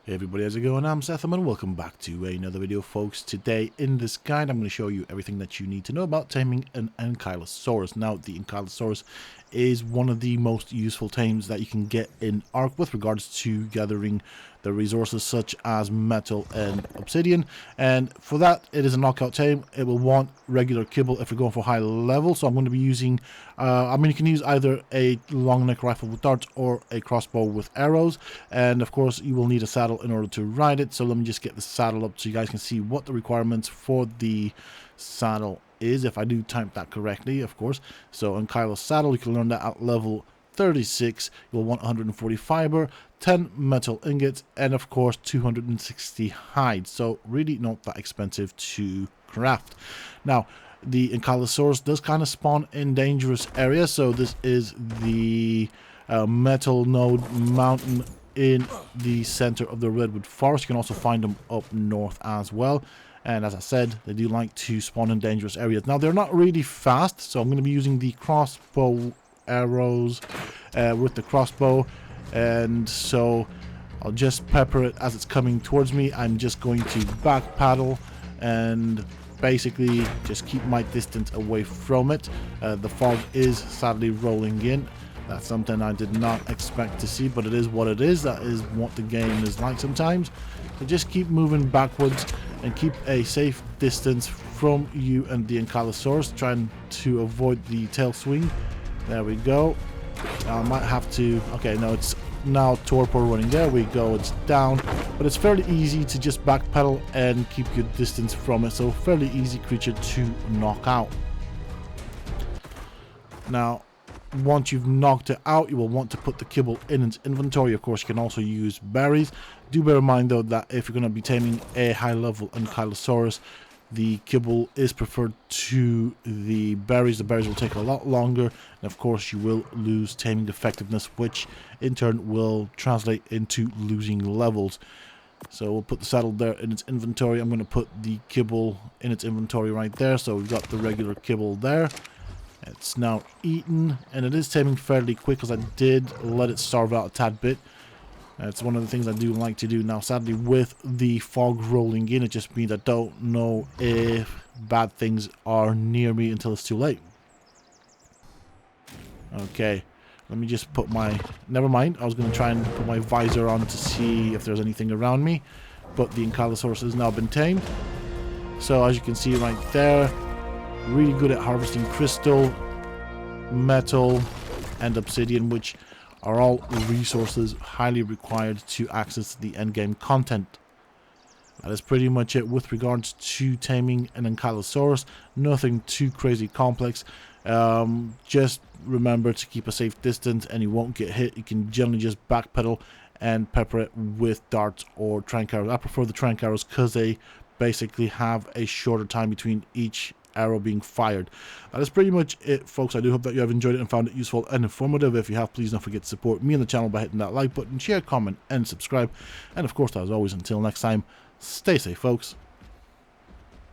Hey everybody, how's it going? I'm Sethum and welcome back to another video, folks. Today in this guide I'm going to show you everything that you need to know about taming an Ankylosaurus. Now, the Ankylosaurus is one of the most useful tames that you can get in Ark with regards to gathering the resources such as metal and obsidian, and for that it is a knockout tame. It will want regular kibble if you're going for high level, so I'm going to be using you can use either a long neck rifle with darts or a crossbow with arrows, and of course you will need a saddle in order to ride it. So let me just get the saddle up so you guys can see what the requirements for the saddle is, if I do type that correctly, of course. So Ankylos saddle, you can learn that at level 36. You'll want 140 fiber, 10 metal ingots, and of course 260 hide. So really not that expensive to craft. Now, the Ankylosaurus does kind of spawn in dangerous areas. So this is the metal node mountain in the center of the redwood forest. You can also find them up north as well. And as I said, they do like to spawn in dangerous areas. Now, they're not really fast, so I'm going to be using the crossbow arrows with the crossbow, and so I'll just pepper it as it's coming towards me. I'm just going to back paddle and basically just keep my distance away from it. The fog is sadly rolling in. That's something I did not expect to see, but it is what it is. That is what the game is like sometimes. So just keep moving backwards and keep a safe distance from you and the Ankylosaurus, trying to avoid the tail swing. There we go. Now I might have to... Okay, no, it's now torpor running. There we go. It's down. But it's fairly easy to just backpedal and keep your distance from it. So fairly easy creature to knock out. Now, once you've knocked it out, you will want to put the kibble in its inventory. Of course, you can also use berries. Do bear in mind, though, that if you're going to be taming a high-level Ankylosaurus, the kibble is preferred to the berries. The berries will take a lot longer, and of course you will lose taming effectiveness, which in turn will translate into losing levels. So we'll put the saddle there in its inventory. I'm going to put the kibble in its inventory right there. So we've got the regular kibble there. It's now eaten, and it is taming fairly quick because I did let it starve out a tad bit. That's one of the things I do like to do. Now, sadly, with the fog rolling in, it just means I don't know if bad things are near me until it's too late. Okay, let me just put my... Never mind, I was going to try and put my visor on to see if there's anything around me. But the Ankylosaurus has now been tamed. So, as you can see right there, really good at harvesting crystal, metal, and obsidian, which are all resources highly required to access the endgame content. That is pretty much it with regards to taming an Ankylosaurus. Nothing too crazy complex. Just remember to keep a safe distance and you won't get hit. You can generally just backpedal and pepper it with darts or trank arrows. I prefer the trank arrows because they basically have a shorter time between each arrow being fired. That is pretty much it, folks. I do hope that you have enjoyed it and found it useful and informative. If you have, please don't forget to support me and the channel by hitting that like button, share, comment, and subscribe. And of course, as always, until next time, stay safe, folks.